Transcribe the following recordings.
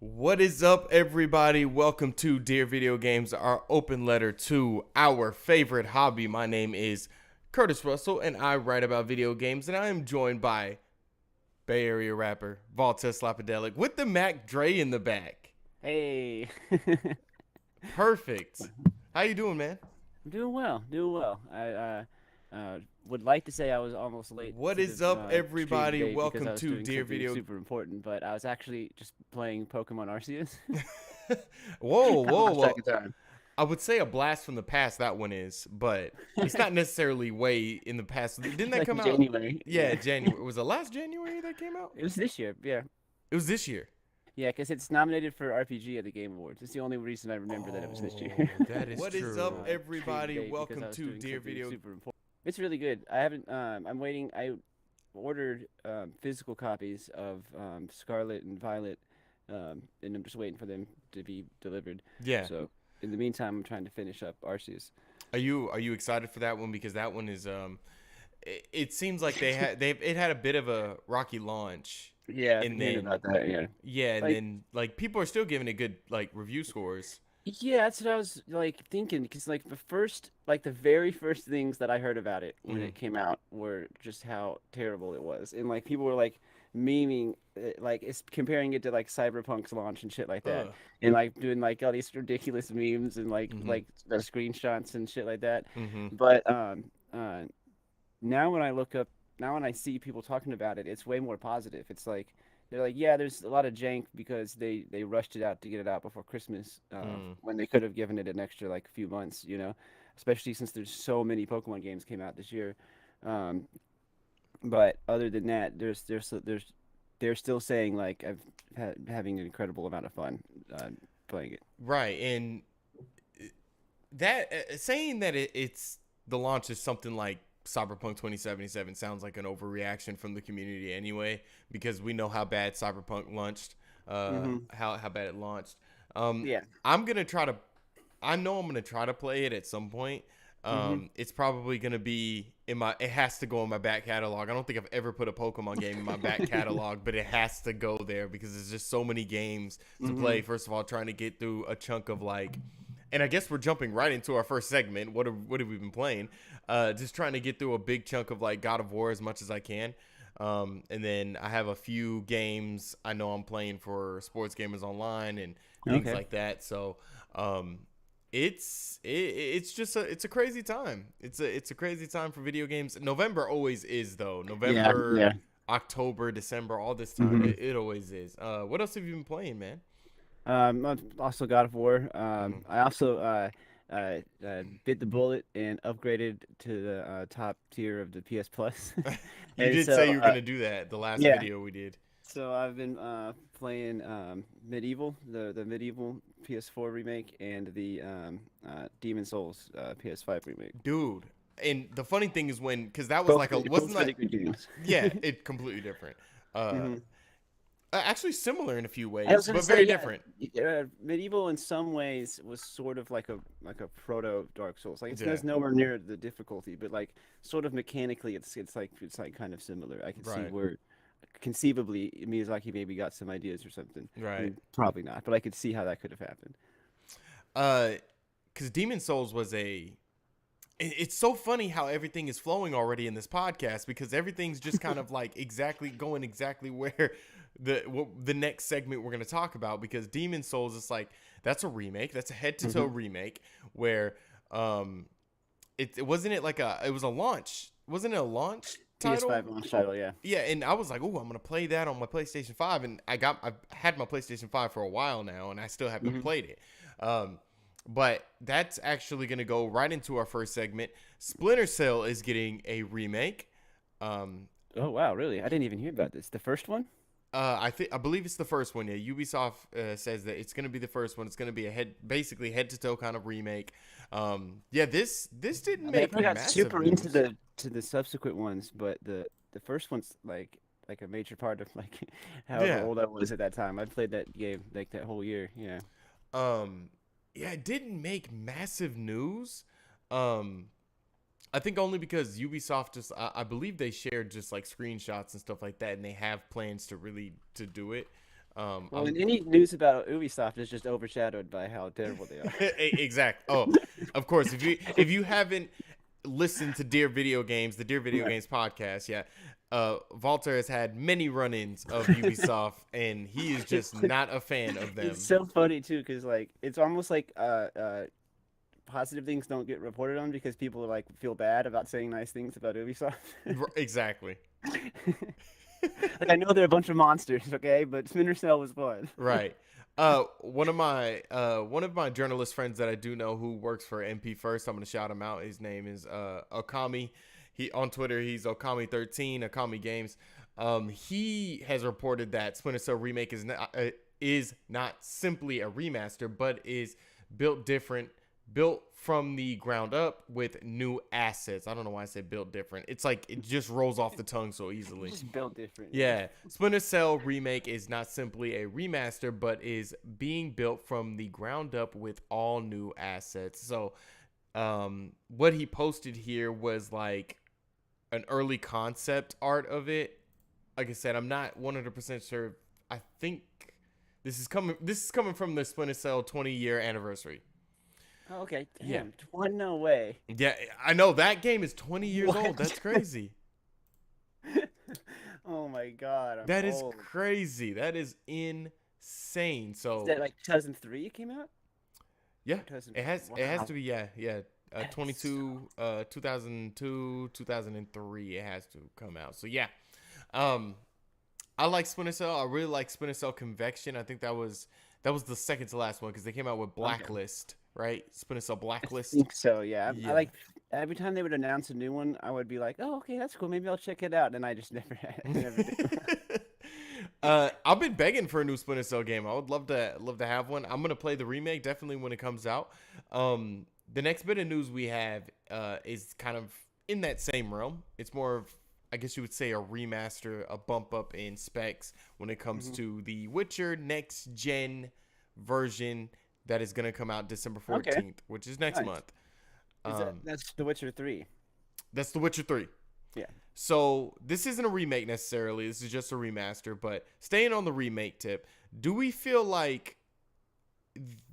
What is up, everybody? Welcome to Dear Video Games, our open letter to our favorite hobby. My name is Curtis Russell, and I write about video games, and I am joined by Bay Area rapper Valtes Lapadelic with the Mac Dre in the back. Hey, Perfect. How you doing, man? I'm doing well. I would like to say I was almost late What to the is up, stream everybody? today because Welcome I was to doing Dear something Video. super important, but I was actually just playing Pokemon Arceus. Whoa, I whoa, lost track whoa! of time. I would say a blast from the past. That one is, but it's not necessarily way in the past. Didn't that Like come in out? January, Yeah, yeah. January. Was it last January that came out? It was this year, yeah. It was this year. Yeah, because it's nominated for RPG at the Game Awards. It's the only reason I remember that it was this year. Oh, that is What true. is What is up, stream everybody? today because Welcome I was to doing Dear something Video. super important. It's really good. I haven't. I'm waiting. I ordered physical copies of Scarlet and Violet, and I'm just waiting for them to be delivered. Yeah. So in the meantime, I'm trying to finish up Arceus. Are you excited for that one? Because that one is it seems like it had a bit of a rocky launch, Yeah, I've and been hearing then about that. Yeah, yeah, and like then like people are still giving it good like review scores. yeah, that's what I was like thinking because like the very first things that I heard about it when Mm. it came out were just how terrible it was, and like people were like memeing it, like it's comparing it to like Cyberpunk's launch and shit like that, Ugh. and like doing like all these ridiculous memes and like Mhm. like the screenshots and shit like that. Mhm. But now when I look up, now when I see people talking about it, it's way more positive. It's like they're like, yeah, there's a lot of jank because they rushed it out to get it out before Christmas, Mm. when they could have given it an extra like few months, especially since there's so many Pokemon games came out this year. Um, but other than that, they're still saying like having an incredible amount of fun playing it. Right, and that saying that it's the launch is something like Cyberpunk 2077 sounds like an overreaction from the community anyway, because we know how bad Cyberpunk launched, Hmm. how bad it launched. Um, Yeah. I'm gonna try to, I know I'm gonna try to play it at some point. Hmm. It's probably gonna be it has to go in my back catalog. I don't think I've ever put a Pokemon game in my back catalog, but it has to go there because there's just so many games to play. Hmm. First of all, trying to get through a chunk of like, and I guess we're jumping right into our first segment. What have we been playing? Just trying to get through a big chunk of like God of War as much as I can. And then I have a few games I know I'm playing for Sports Gamers Online and things Okay. like that. So it's just it's a crazy time. It's a crazy time for video games. November always is though. Yeah. November, Yeah. October, December, all this time. Hmm. It always is. What else have you been playing, man? Also God of War. Hmm. I also bit the bullet and upgraded to the top tier of the PS Plus, You and did say so you were gonna do that the last yeah. video we did. So I've been playing Medieval, the Medieval PS4 remake, and the Demon Souls PS5 remake. Dude. And the funny thing is because that was Both like a good, wasn't both that really good games. yeah, it completely different. Uh Hmm. actually similar in a few I was ways, gonna but say, very yeah, different. Medieval in some ways was sort of like a proto Dark Souls. Like Yeah. it's nowhere near the difficulty, but like sort of mechanically, it's like kind of similar. I can see Right. where conceivably Miyazaki maybe got some ideas or something. I Right. mean, probably not, but I could see how that could have happened. Uh cuz Demon Souls was it's so funny how everything is flowing already in this podcast because everything's just kind of like exactly going exactly where the next segment we're going to talk about because Demon Souls is like that's a remake, that's a head to toe Hmm. remake where um it wasn't it like it was a launch, wasn't it a launch PS5 title? launch title, yeah. Yeah, and I was like, "Oh, I'm gonna play that on my PlayStation 5," and I've had my PlayStation 5 for a while now, and I still haven't Hmm. played it. Um, but that's actually gonna go right into our first segment. Splinter Cell is getting a remake. Um, Oh wow, really? I didn't even hear about this. The first one? I believe it's the first one. Yeah, Ubisoft says that it's gonna be the first one. It's gonna be basically head to toe kind of remake. Yeah, this didn't I mean, I make probably got massive super into news. the subsequent ones, but the first one's like a major part of like however Yeah. old I was at that time. I played that game like that whole year. Yeah. Um, yeah, it didn't make massive news. Um, I think only because Ubisoft I believe they shared just like screenshots and stuff like that, and they have plans to really to do it. Well, I'm and any news about Ubisoft is just overshadowed by how terrible they are. exact. Oh, of course. If you haven't listened to Dear Video Games, the Dear Video Right. Games podcast, yeah, Walter has had many run-ins of Ubisoft, and he is just not a fan of It's them. so funny too, because like it's almost like positive things don't get reported on because people like feel bad about saying nice things about Ubisoft. Exactly. Like I know they're a bunch of monsters, okay, but Splinter Cell was fun. Right. One of my journalist friends that I do know who works for MP First, I'm gonna shout him out. His name is Okami. He on Twitter he's Okami13, Okami Games. He has reported that Splinter Cell Remake is not simply a remaster, but is built different, built from the ground up with new assets. I don't know why I said built different. It's like it just rolls off the tongue so easily. Just built different. Yeah, Splinter Cell Remake is not simply a remaster, but is being built from the ground up with all new assets. So, what he posted here was like an early concept art of it. Like I said, I'm not 100% sure. I think this is coming. This is coming from the Splinter Cell 20-year anniversary. Oh, okay. Yeah, Damn. No way. yeah, I know that game is 20 years What? old. That's crazy. Oh my God, I'm That is old. crazy. That is insane. Is So that like 2003 it came out? yeah, 2000. it has Wow. to be yeah. That is 22 2002 2003 it has to come out. So yeah. Um I like Splinter Cell. I really like Splinter Cell Convection. I think that was the second to last one because they came out with okay. Blacklist, right? Splinter Cell I Blacklist. think so. Yeah. I Yeah. like every time they would announce a new one, I would be like, "Oh, okay, that's cool. Maybe I'll check it out." And I just never, never do. I've been begging for a new Splinter Cell game. I would love to have one. I'm gonna play the remake definitely when it comes out. The next bit of news we have is kind of in that same realm. It's more of, I guess you would say, a remaster, a bump up in specs when it comes Mhm. to the Witcher next gen version that is gonna come out December Okay, 14th, which is next nice. month. Is Um, that's The Witcher 3? that's The Witcher 3. Yeah. So this isn't a remake necessarily. This is just a remaster. But staying on the remake tip, do we feel like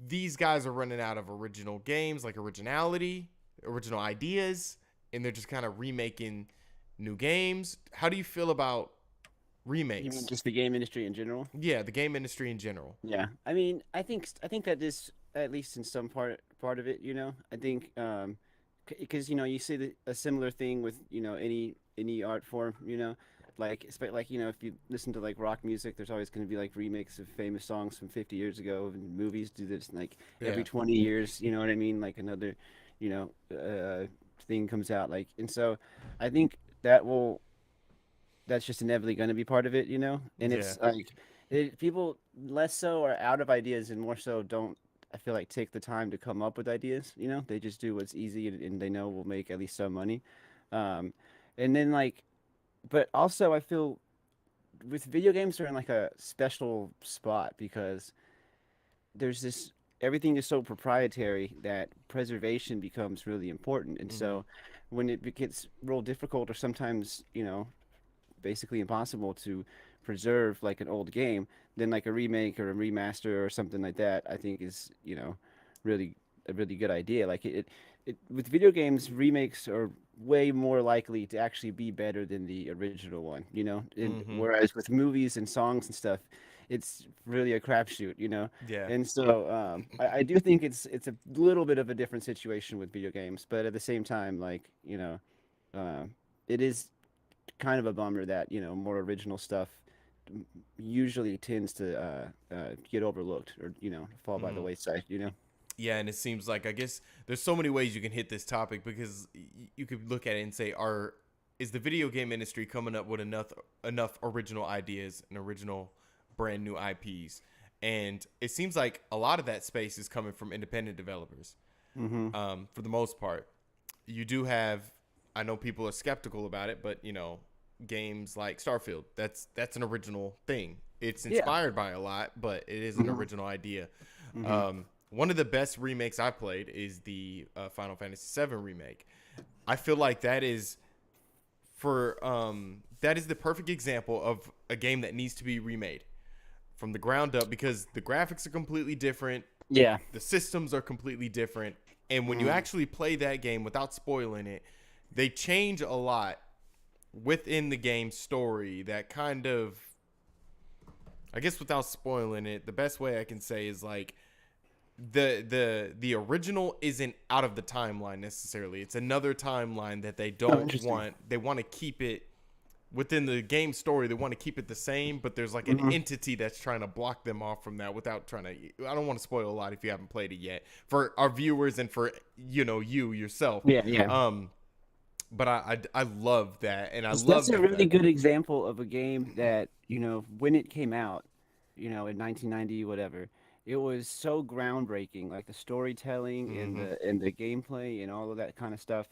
these guys are running out of original games, like originality, original ideas, and they're just kind of remaking new games? How do you feel about You mean remakes? just the game industry in general? Yeah, the game industry in general. Yeah. I mean, I think that is at least in some part of it. I think because you see a similar thing with any art form. Like like if you listen to like rock music, there's always going to be like remakes of famous songs from 50 years ago, and movies do this like every Yeah. 20 years. You know what I mean? Like another you know thing comes out, like, and so I think that's just inevitably going to be part of it. And Yeah. it's like people less so are out of ideas and more so don't, I feel like, take the time to come up with ideas. They just do what's easy and they know will make at least some money. um and then like, but also I feel with video games, they're in like a special spot because there's this everything is so proprietary that preservation becomes really important. And Hmm. so when it gets real difficult or sometimes basically impossible to preserve like an old game, then like a remake or a remaster or something like that, I think is really a really good idea. Like with video games, remakes are way more likely to actually be better than the original one. And Hmm. whereas with movies and songs and stuff, it's really a crapshoot. Yeah. And so I do think it's a little bit of a different situation with video games, but at the same time, like, uh, it is kind of a bummer that more original stuff usually tends to get overlooked or fall by the Hmm. wayside. Yeah, and it seems like, I guess there's so many ways you can hit this topic because you could look at it and say, is the video game industry coming up with enough original ideas and original brand new IPs? And it seems like a lot of that space is coming from independent developers. Mm-hmm. For the most part, you do have. I know people are skeptical about it, but games like Starfield, that's an original thing. It's Yeah. inspired by a lot, but it is an Mm-hmm. original idea. Mm-hmm. One of the best remakes I played is the Final Fantasy VII remake. I feel like that is the perfect example of a game that needs to be remade. from the ground up because the graphics are completely different. Yeah. The systems are completely different. And when you actually play that game without spoiling it, they change a lot within the game story that kind of, I guess without spoiling it, the best way I can say is like the original isn't out of the timeline necessarily. It's another timeline that they don't want. They want to keep it within the game story. They want to keep it the same, but there's like an entity that's trying to block them off from that without trying to. I don't want to spoil a lot if you haven't played it yet for our viewers and for you yourself. Yeah. But I love that, and That's a really good example of a game that, when it came out, in 1990, whatever, it was so groundbreaking, like the storytelling and the gameplay and all of that kind of stuff.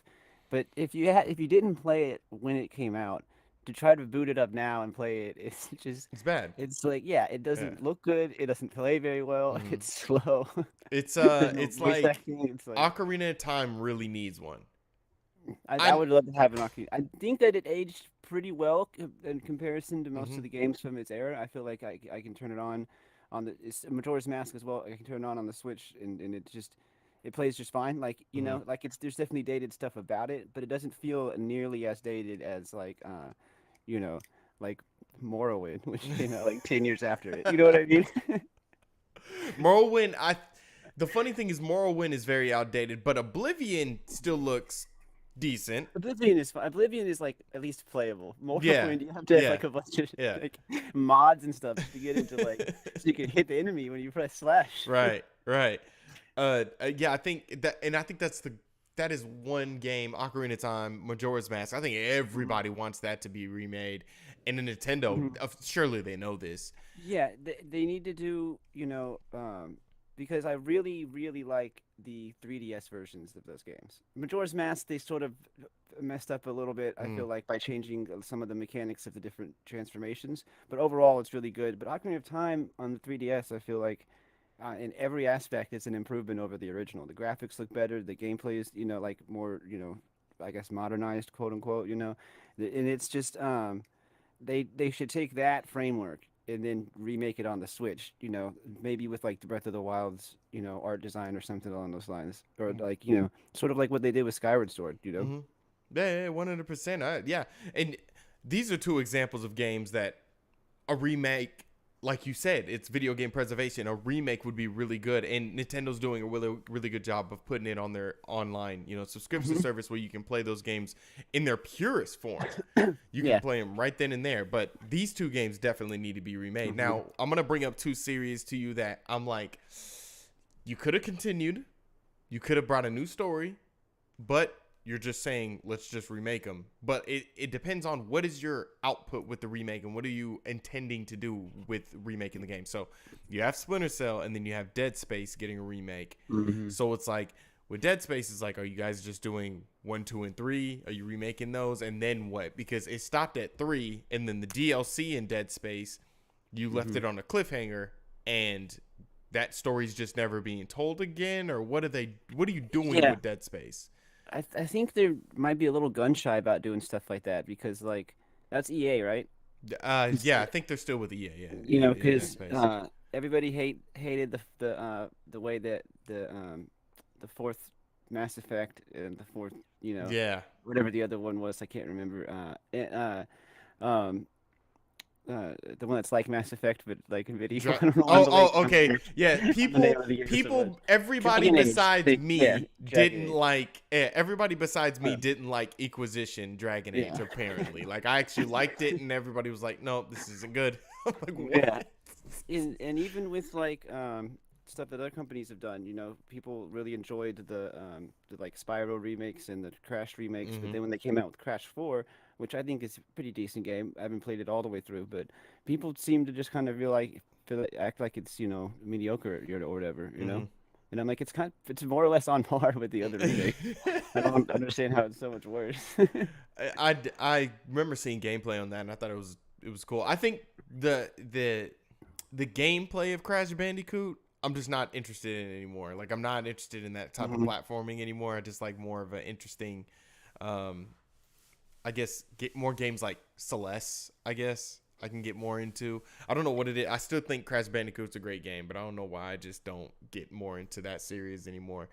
But if you didn't play it when it came out, to try to boot it up now and play it, it's bad. It's like, it doesn't look good. It doesn't play very well. It's slow. It's it's like acting, Ocarina of Time really needs one. I would love to have an Ocarina. I think that it aged pretty well in comparison to most of the games from its era. I feel like I can turn it on it's Majora's Mask as well. I can turn it on the Switch and it plays just fine. Like, like there's definitely dated stuff about it, but it doesn't feel nearly as dated as like like Morrowind, which came out like 10 years after it. You know what I mean? Morrowind, the funny thing is Morrowind is very outdated, but Oblivion still looks decent. Oblivion is fun. Oblivion is like at least playable. Morrowind, you have to have like a bunch of like mods and stuff to get into like so you can hit the enemy when you press slash. Right. Yeah, I think that, and I think that is one game, Ocarina of Time, Majora's Mask. I think everybody wants that to be remade, and Nintendo, surely they know this. Yeah, they need to do, because I really, really like the 3DS versions of those games. Majora's Mask, they sort of messed up a little bit, I feel like, by changing some of the mechanics of the different transformations. But overall, it's really good. But Ocarina of Time on the 3DS, I feel like, in every aspect, it's an improvement over the original. The graphics look better. The gameplay is, like, more, I guess, modernized, quote unquote, And it's just, they should take that framework and then remake it on the Switch, maybe with like the Breath of the Wild's, art design or something along those lines, or like, sort of like what they did with Skyward Sword, Yeah, 100%. Yeah, and these are two examples of games that a remake, like you said, it's video game preservation. A remake would be really good, and Nintendo's doing a really, really good job of putting it on their online, subscription service where you can play those games in their purest form. You can play them right then and there. But these two games definitely need to be remade. Now, I'm gonna bring up two series to you that I'm like, you could have continued, you could have brought a new story, but you're just saying, let's just remake them. But it depends on what is your output with the remake and what are you intending to do with remaking the game. So you have Splinter Cell and then you have Dead Space getting a remake. So it's like, with Dead Space, it's like, are you guys just doing 1, 2, and 3? Are you remaking those? And then what? Because it stopped at 3, and then the DLC in Dead Space, you left it on a cliffhanger, and that story's just never being told again? Or what are you doing with Dead Space? I think they might be a little gun shy about doing stuff like that because, like, that's EA, right? Yeah, I think they're still with EA. Yeah, because everybody hated the way that the fourth Mass Effect and the fourth, whatever the other one was, I can't remember. The one that's like Mass Effect, but like in video. Okay. Yeah, people, everybody besides me didn't like. Everybody besides me didn't like Inquisition Dragon Age. Apparently, like I actually liked it, and everybody was like, "No, this isn't good." I'm like, what? And even with like stuff that other companies have done, people really enjoyed the like Spyro remakes and the Crash remakes, but then when they came out with Crash 4, which I think is a pretty decent game, I haven't played it all the way through, but people seem to just kind of act like it's mediocre or whatever, And I'm like, it's more or less on par with the other remake. I don't understand how it's so much worse. I remember seeing gameplay on that, and I thought it was cool. I think the gameplay of Crash Bandicoot, I'm just not interested in it anymore. Like, I'm not interested in that type of platforming anymore. I just like more of an interesting, I guess, get more games like Celeste, I guess. I can get more into. I don't know what it is. I still think Crash Bandicoot's a great game, but I don't know why I just don't get more into that series anymore.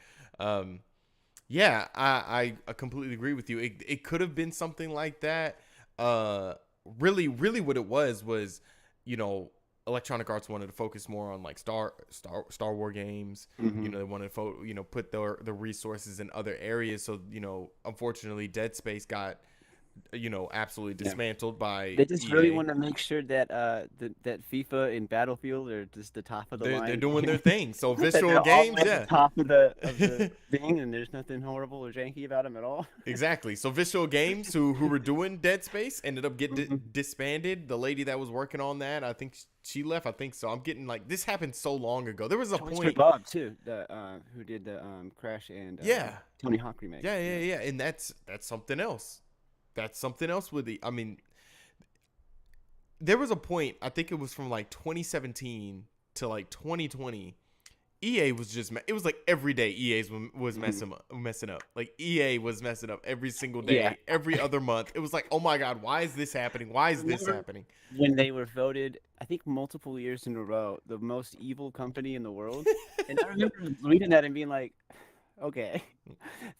Yeah, I completely agree with you. It could have been something like that. Really what it was, you know, Electronic Arts wanted to focus more on like Star Wars games. You know, they wanted to put the resources in other areas. So, you know, unfortunately, Dead Space got, you know, absolutely dismantled by They just EA. really want to make sure that that FIFA and Battlefield are just the top of the line. They're doing their thing. So That Visual they're Games, always yeah. the top of the thing, and there's nothing horrible or janky about them at all. Exactly. So Visual Games, who were doing Dead Space, ended up getting disbanded. The lady that was working on that, I think she left. I think so. I'm getting like, this happened so long ago. There was a point. Bob too, who did the Crash and Tony Hawk remake. Yeah. And that's something else. That's something else with the. I mean, there was a point. I think it was from like 2017 to like 2020. EA was just, it was like every day EA was messing up. Like EA was messing up every single day, every other month. It was like, oh my God, why is this happening? Why is this happening? When they were voted, I think multiple years in a row, the most evil company in the world. And I remember reading that and being like, okay,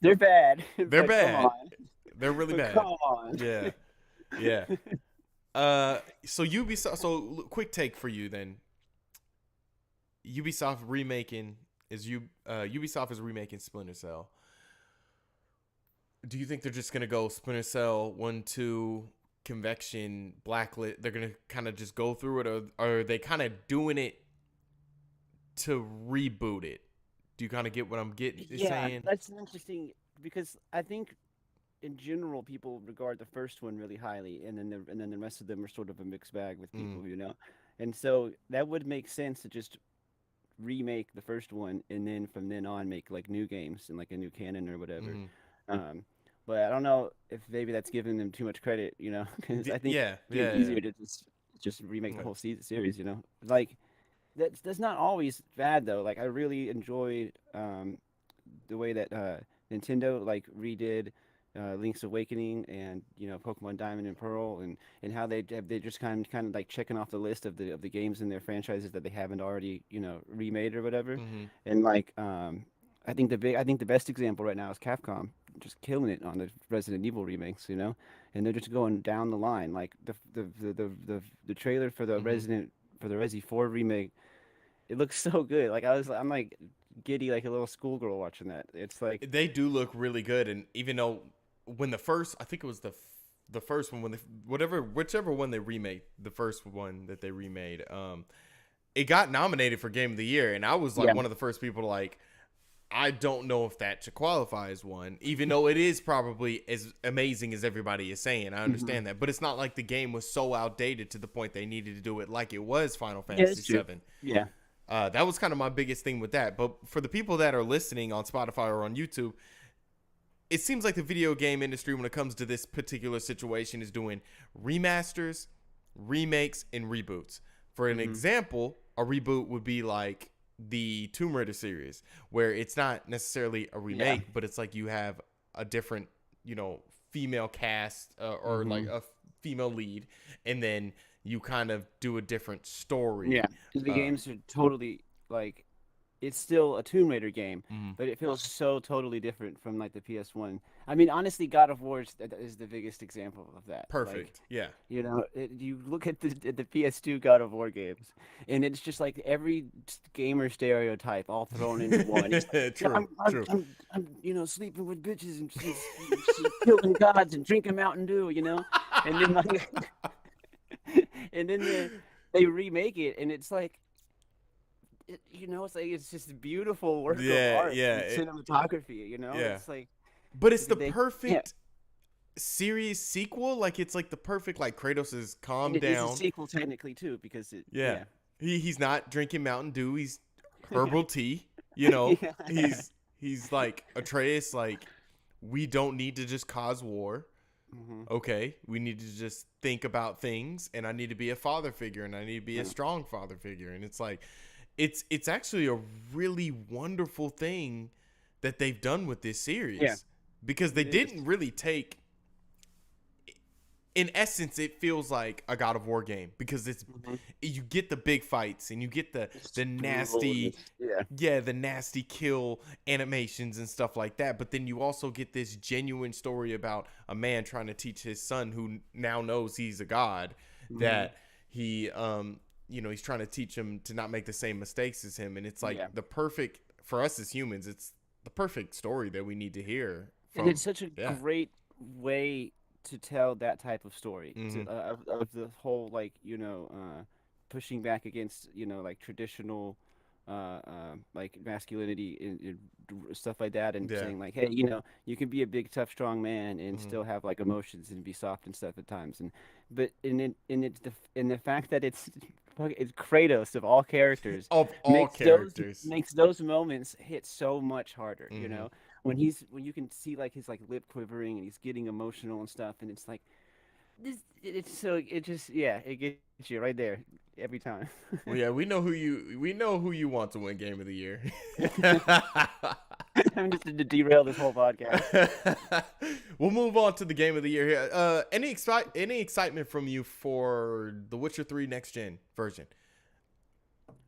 they're bad. They're bad. They're really bad. Come on. Yeah. So Ubisoft, so quick take for you then. Ubisoft is remaking Splinter Cell. Do you think they're just gonna go Splinter Cell 1, 2, Convection, Blacklit? They're gonna kind of just go through it, or are they kind of doing it to reboot it? Do you kind of get what I'm saying? Yeah, that's interesting because I think in general people regard the first one really highly, and then the rest of them are sort of a mixed bag with people, you know. And so that would make sense to just remake the first one and then from then on make like new games and like a new canon or whatever. But I don't know if maybe that's giving them too much credit, you know, because I think it's easier to just remake the whole series, you know. Like that's not always bad though. Like I really enjoyed the way that Nintendo like redid Link's Awakening and, you know, Pokemon Diamond and Pearl, and how they just kind of like checking off the list of the games in their franchises that they haven't already, you know, remade or whatever. And like I think the best example right now is Capcom just killing it on the Resident Evil remakes, you know, and they're just going down the line. Like the trailer for the Resi 4 remake, it looks so good. Like I'm like giddy like a little schoolgirl watching that. It's like they do look really good, and even though when the first, I think it was the first one, when whichever one they remade, the first one that they remade, it got nominated for Game of the Year, and I was like one of the first people to like, I don't know if that should qualify as one, even though it is probably as amazing as everybody is saying. I understand that, but it's not like the game was so outdated to the point they needed to do it like it was Final Fantasy VII. Yeah. That was kind of my biggest thing with that. But for the people that are listening on Spotify or on YouTube, it seems like the video game industry, when it comes to this particular situation, is doing remasters, remakes, and reboots. For an example, a reboot would be like the Tomb Raider series, where it's not necessarily a remake, but it's like you have a different, you know, female cast or like a female lead, and then you kind of do a different story. Yeah, because the games are totally like, it's still a Tomb Raider game, but it feels so totally different from like the PS1. I mean, honestly, God of War is the biggest example of that. Perfect. Like, yeah. You know, you look at the PS2 God of War games, and it's just like every gamer stereotype all thrown into one. Like, true. I'm you know, sleeping with bitches and killing gods and drinking Mountain Dew, you know, and then like, and then they remake it, and it's like, you know, it's like it's just a beautiful work of art, and cinematography. You know, it's like, but it's the perfect series sequel. Like it's like the perfect, like Kratos is calmed down. It is a sequel technically too, because he's not drinking Mountain Dew. He's herbal tea. You know, he's like Atreus. Like, we don't need to just cause war. Okay, we need to just think about things, and I need to be a father figure, and I need to be a strong father figure, and it's like, it's actually a really wonderful thing that they've done with this series, because they didn't really take. in essence, it feels like a God of War game because Mhm. you get the big fights and you get It's the brutal. nasty, Yeah. yeah, the nasty kill animations and stuff like that. But then you also get this genuine story about a man trying to teach his son, who now knows he's a god, Hmm. that he he's trying to teach him to not make the same mistakes as him. And it's like Yeah. the perfect, for us as humans, it's the perfect story that we need to hear And it's from. such a Yeah. great way to tell that type of story Mm-hmm. of the whole like pushing back against like traditional like masculinity and stuff like that, and Yeah. saying like, hey, you can be a big tough strong man and Mm-hmm. still have like emotions and be soft and stuff at times. And but in the fact that it's Kratos of all characters Of all makes those characters. makes those moments hit so much harder, Mm-hmm. when you can see like his like lip quivering and he's getting emotional and stuff, and it's like it's so it just it gets you right there every time. Well, yeah, we know who you want to win Game of the Year. I'm just to derail this whole podcast. We'll move on to the Game of the Year here. Any excitement from you for The Witcher 3 next gen version?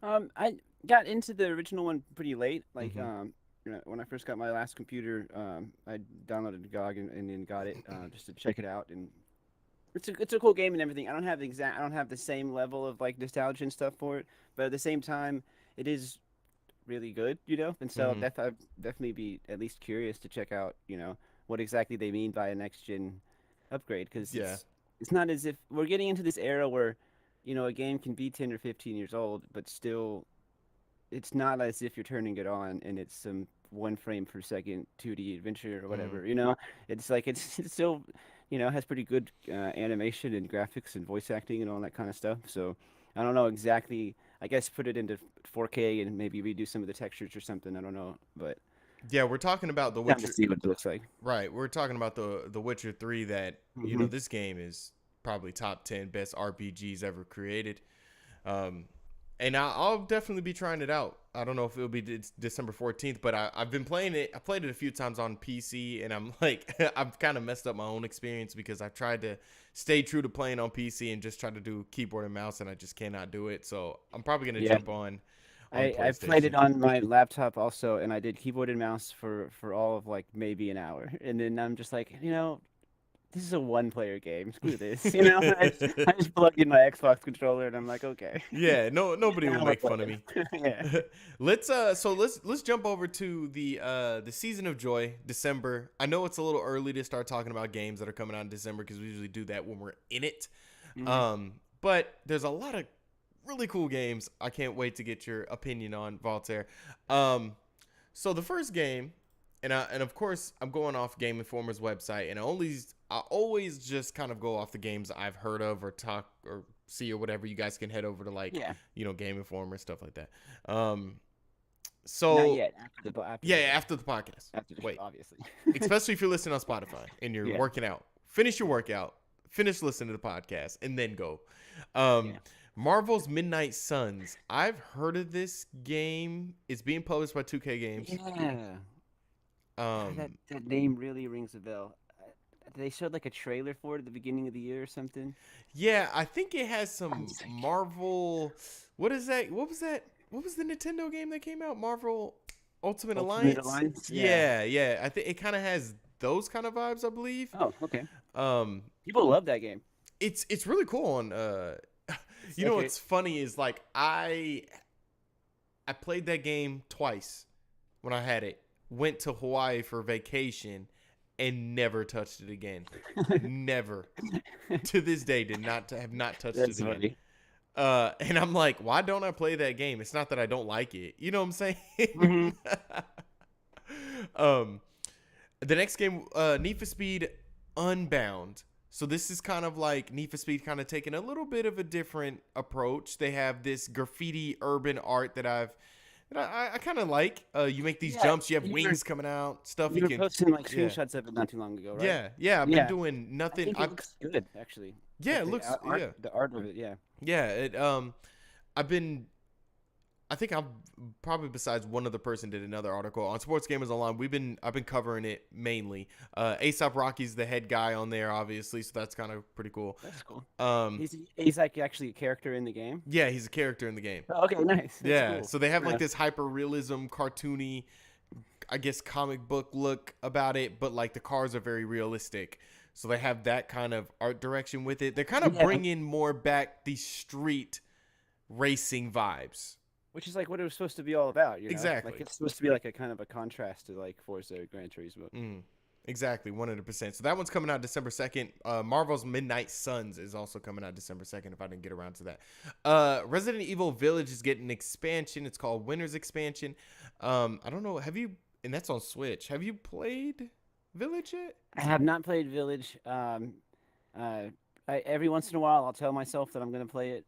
I got into the original one pretty late. Like, Mm-hmm. when I first got my last computer, I downloaded GOG and then got it just to check it out. And it's a cool game and everything. I don't have the same level of like nostalgia and stuff for it, but at the same time, it is really good, And so Mm-hmm. I'd definitely be at least curious to check out, what exactly they mean by a next gen upgrade, because Yeah. it's not as if we're getting into this era where, a game can be 10 or 15 years old, but still, it's not as if you're turning it on and it's some one frame per second 2D adventure or Mm-hmm. whatever. It's like it's still, has pretty good animation and graphics and voice acting and all that kind of stuff. So I don't know exactly. I guess put it into 4K and maybe redo some of the textures or something. I don't know, but Yeah, we're talking about The time to Witcher. see what it looks like. Right, we're talking about the Witcher 3 that, Hmm. this game is probably top 10 best RPGs ever created. Um, and I'll definitely be trying it out. I don't know if it'll be December 14th, but I've been playing it. I played it a few times on PC, and I'm like, I've kind of messed up my own experience because I've tried to stay true to playing on PC and just try to do keyboard and mouse, and I just cannot do it. So I'm probably gonna Yeah, jump on I played it PlayStation. on my laptop also, and I did keyboard and mouse for all of like maybe an hour, and then I'm just like, this is a one-player game. Screw this, I just plugged in my Xbox controller, and I'm like, okay, Yeah, nobody will now we're make fun of playing. me. Yeah. Let's jump over to the season of joy, December. I know it's a little early to start talking about games that are coming out in December because we usually do that when we're in it. Hmm. But there's a lot of really cool games. I can't wait to get your opinion on, Voltaire. Um, so the first game, and of course I'm going off Game Informer's website, and I always just kind of go off the games I've heard of or talk or see or whatever. You guys can head over to like Yeah. Game Informer, stuff like that. Not So yet. After yeah, the yeah, show. after the podcast. After the show, Wait, obviously. especially if you're listening on Spotify and you're Yeah. working out. Finish your workout, finish listening to the podcast, and then go. Um, Yeah. Marvel's Midnight Suns. I've heard of this game. It's being published by 2K Games. Yeah. That Um, that name really rings a bell. They showed like a trailer for it at the beginning of the year or something. yeah, I think it has I some was like, Marvel. What is that? What was that? What was the Nintendo game that came out? Marvel Ultimate Ultimate Alliance. Alliance? Yeah. Yeah, yeah. I think it kind of has those kind of vibes, I believe. Oh, okay. Um, People love that game. it's really cool on Okay. what's funny is like I played that game twice when I had it. Went to Hawaii for vacation and never touched it again. Never. To this day have not touched That's it again. funny. And I'm like, why don't I play that game? It's not that I don't like it. You know what I'm Hmm. saying? um the next game, Need for Speed Unbound. So this is kind of like Need for Speed kind of taking a little bit of a different approach. They have this graffiti urban art that I kind of like. You make these Yeah, jumps, you have you were wings coming out, stuff you you were can. posting like Yeah, screenshots of it not too long ago, right? yeah. I've been Yeah. doing I nothing. think it looks good actually. Yeah, Like it looks. art, Yeah, the art of it, yeah. yeah. I've been I think I've probably besides one other person did another article on Sports Gamers Online. I've been covering it mainly. ASAP Rocky's the head guy on there, obviously, so that's kind of pretty cool. That's cool. Um, He's like actually a character in the game. yeah, he's a character in the game. Oh, okay, nice. That's Yeah, cool. so they have like Yeah. this hyper realism, cartoony, I guess comic book look about it, but like the cars are very realistic. So they have that kind of art direction with it. They're kind of Yeah. bringing more back the street racing vibes. Which is like what it was supposed to be all about, you know? Exactly. Like it's supposed to be like a kind of a contrast to like Forza Gran Turismo. Exactly, 100%. So that one's coming out December 2nd. Marvel's Midnight Suns is also coming out December 2nd, if I didn't get around to that. Resident Evil Village is getting an expansion. It's called Winter's Expansion. I don't know. And that's on Switch. Have you played Village yet? I have not played Village. Every once in a while I'll tell myself that I'm gonna play it.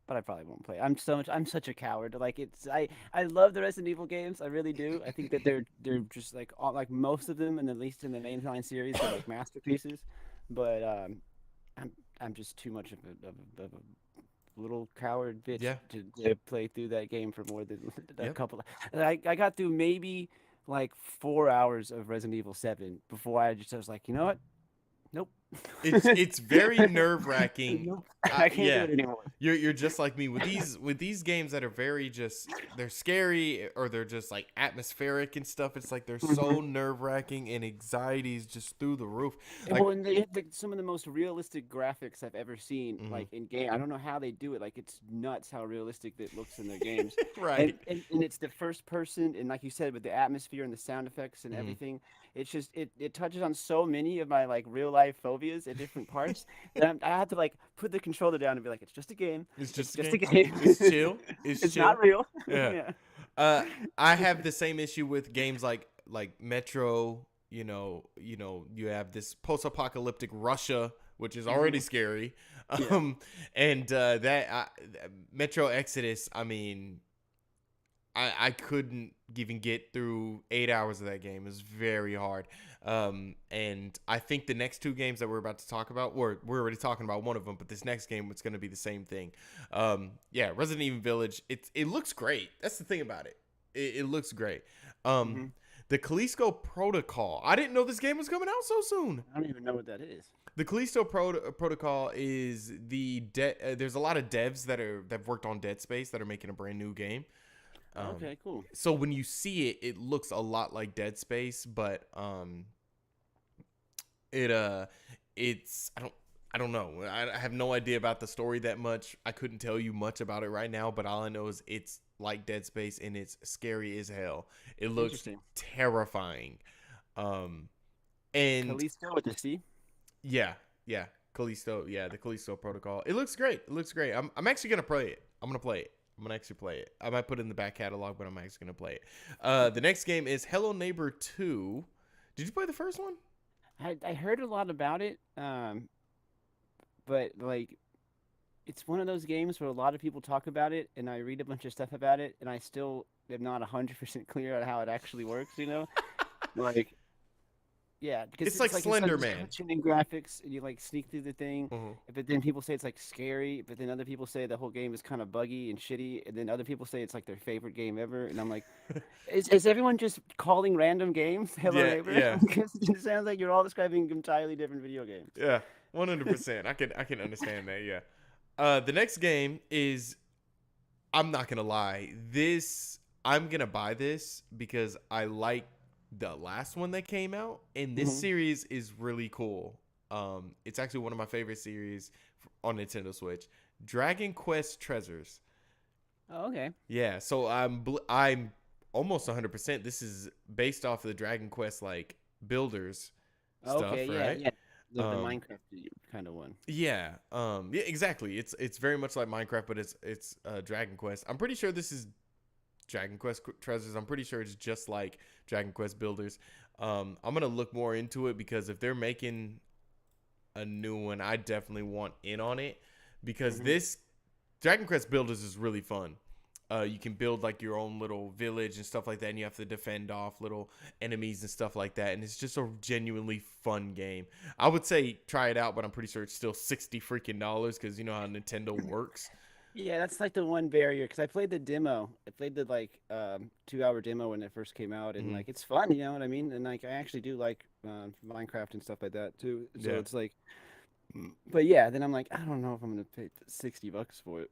But I probably won't play. I'm such a coward. Like I love the Resident Evil games. I really do. I think that they're just like like most of them, and at least in the mainline series, they're like masterpieces. But I'm just too much of a little coward bitch to play through that game for more than a couple. I got through maybe like 4 hours of Resident Evil 7 before I was like, you know what? Nope. It's very nerve wracking. Nope. I can't do it anymore. You're just like me with these games that are very they're scary or they're just like atmospheric and stuff. It's like they're so nerve wracking and anxiety is just through the roof. Like, well, and they have some of the most realistic graphics I've ever seen, like in game. I don't know how they do it. Like it's nuts how realistic it looks in their games. Right. And it's the first person, and like you said, with the atmosphere and the sound effects and everything, it's just it touches on so many of my like real life phobias at different parts that I have to like put the controller down and be like, it's just a game. It's just a game. game. It's chill. It's chill. Not real. Yeah. I have the same issue with games like Metro. You know, you have this post-apocalyptic Russia, which is already scary. And Metro Exodus. I mean, I couldn't even get through 8 hours of that game. It was very hard. And I think the next two games that we're about to talk about, we're already talking about one of them, but this next game it's going to be the same thing. Resident Evil Village. It looks great. That's the thing about it. It looks great. The Callisto Protocol. I didn't know this game was coming out so soon. I don't even know what that is. The Callisto Protocol is there's a lot of devs that've worked on Dead Space that are making a brand new game. Okay, cool. So when you see it, it looks a lot like Dead Space, but it's I don't know. I have no idea about the story that much. I couldn't tell you much about it right now, but all I know is it's like Dead Space and it's scary as hell. It looks terrifying. And Callisto with the C? Yeah. Callisto, the Callisto Protocol. It looks great. I'm actually gonna play it. I'm gonna actually play it. I might put it in the back catalog, but I'm actually gonna play it. The next game is Hello Neighbor 2. Did you play the first one? I heard a lot about it, but like, it's one of those games where a lot of people talk about it, and I read a bunch of stuff about it, and I still am not 100% clear on how it actually works. You know, like. Yeah, because it's like Slender Man. In graphics, and you like sneak through the thing, but then people say it's like scary, but then other people say the whole game is kind of buggy and shitty, and then other people say it's like their favorite game ever, and I'm like, is everyone just calling random games Hello Neighbor? Yeah. Because it sounds like you're all describing entirely different video games. Yeah, 100%. I can understand that. Yeah. The next game is, I'm not gonna lie, I'm gonna buy this because I like the last one that came out, and this series is really cool. It's actually one of my favorite series on Nintendo Switch. Dragon Quest Treasures. Oh, okay. Yeah, so I'm almost 100%. This is based off of the Dragon Quest like builders stuff, right? Yeah. The Minecraft kind of one. Yeah. Yeah, exactly. It's very much like Minecraft, but it's Dragon Quest. I'm pretty sure this is Dragon Quest Treasures. I'm pretty sure it's just like Dragon Quest Builders. I'm gonna look more into it because if they're making a new one, I definitely want in on it because this Dragon Quest Builders is really fun. You can build like your own little village and stuff like that, and you have to defend off little enemies and stuff like that. And it's just a genuinely fun game. I would say try it out, but I'm pretty sure it's still $60 freaking because you know how Nintendo works. Yeah, that's like the one barrier because I played the demo. I played the like 2 hour demo when it first came out, and Hmm. like it's fun, you know what I mean? And like I actually do like Minecraft and stuff like that too. So Yeah. it's like, but yeah, then I'm like, I don't know if I'm gonna pay $60 for it.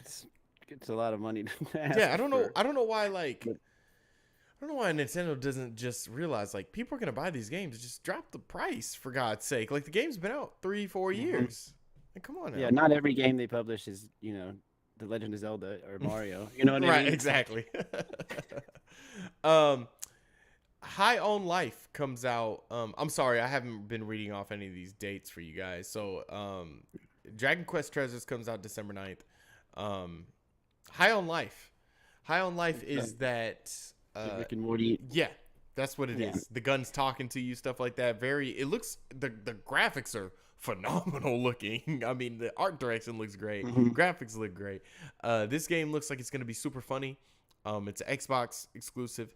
It's it's a lot of money to Yeah, ask for. I don't know why like But I don't know why Nintendo doesn't just realize like people are gonna buy these games. Just drop the price for God's sake. Like the game's been out 3, 4 mhm. years. Like, come on Yeah, now. not every game they publish is The Legend of Zelda or Mario. You know what I Right, mean? So, exactly. um, High on Life comes out. I'm sorry, I haven't been reading off any of these dates for you guys. So, Dragon Quest Treasures comes out December 9th. Um, High on Life. High on Life the, is that. the Uh, Rick and Morty. yeah, that's what it Yeah. is. The gun's talking to you, stuff like that. Very. It looks. The graphics are phenomenal looking. I mean, the art direction looks great. Hmm. Graphics look great. This game looks like it's gonna be super funny. It's an Xbox exclusive.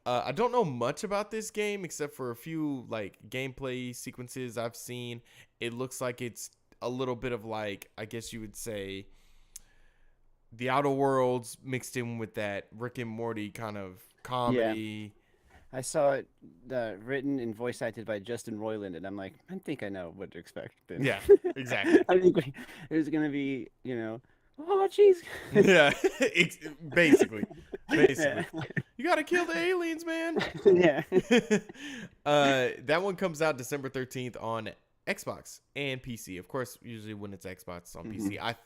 I don't know much about this game except for a few like gameplay sequences I've seen. It looks like it's a little bit of like I guess you would say the Outer Worlds mixed in with that Rick and Morty kind of Yeah. comedy. I saw it written and voice acted by Justin Roiland, and I'm like, I think I know what to expect. Then Yeah, exactly. I think there's gonna be, oh jeez. Yeah, basically, Yeah. basically. You gotta kill the aliens, man. Yeah. That one comes out December 13th on Xbox and PC. Of course, usually when it's Xbox, it's on Hmm. PC. I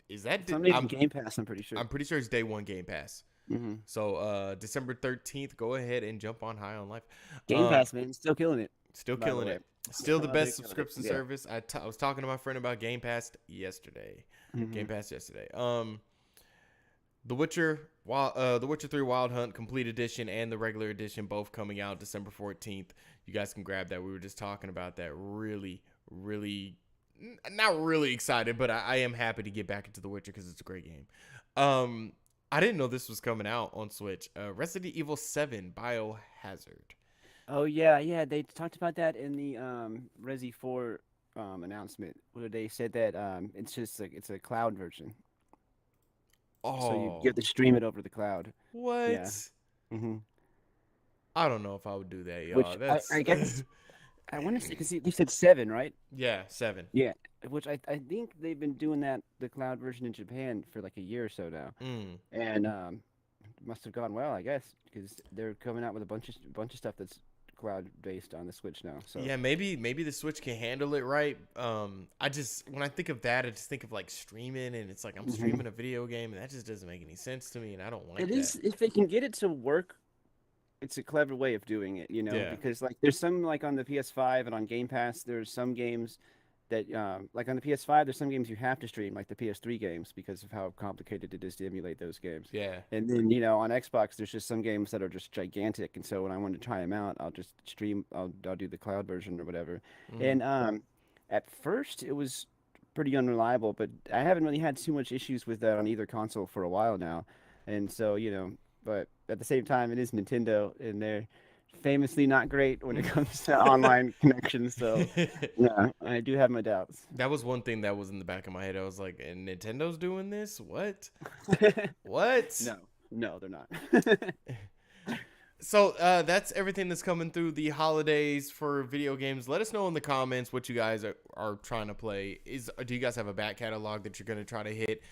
is that Some even Game Pass, I'm pretty sure. I'm pretty sure it's day one Game Pass. Hmm. So December 13th, go ahead and jump on High on Life. Game Um, Pass, man, still killing it. Still By the killing way, it. Still the they're best killing it. subscription Yeah. service. I was talking to my friend about Game Pass yesterday. Hmm. Game Pass yesterday. The Witcher 3 Wild Hunt Complete Edition and the regular edition both coming out December 14th. You guys can grab that. We were just talking about that. Really, really, not really excited, but I am happy to get back into The Witcher because it's a great game. Um, I didn't know this was coming out on Switch. Resident Evil 7 Biohazard. Oh yeah, yeah. They talked about that in the Resi 4 announcement, where they said that it's just like it's a cloud version, so you Oh, have to stream it over the cloud. Yeah. what? Hmm. I don't know if I would do that, y'all. Which That's I guess I want to say because they said 7, right? yeah, 7. Yeah. Which I think they've been doing that the cloud version in Japan for like a year or so now, Mm. and must have gone well, I guess, because they're coming out with a bunch of stuff that's cloud based on the Switch now. So. Yeah, maybe the Switch can handle it right. I just when I think of that, I just think of like streaming, and it's like I'm Mhm. streaming a video game, and that just doesn't make any sense to me, and I don't It like that. is if they can get it to work, it's a clever way of doing it, Yeah. because like there's some like on the PS5 and on Game Pass, there's some games that like on the PS5, there's some games you have to stream, like the PS3 games, because of how complicated it is to emulate those games. Yeah. And then on Xbox, there's just some games that are just gigantic, and so when I want to try them out, I'll just stream. I'll do the cloud version or whatever. Hmm. And at first, it was pretty unreliable, but I haven't really had too much issues with that on either console for a while now. And so but at the same time, it is Nintendo, and they're famously not great when it comes to online connections. So yeah, I do have my doubts. That was one thing that was in the back of my head. I was like, and Nintendo's doing this? What? What? No, no, they're not. So that's everything that's coming through the holidays for video games. Let us know in the comments what you guys are trying to play. Do you guys have a back catalog that you're gonna try to hit?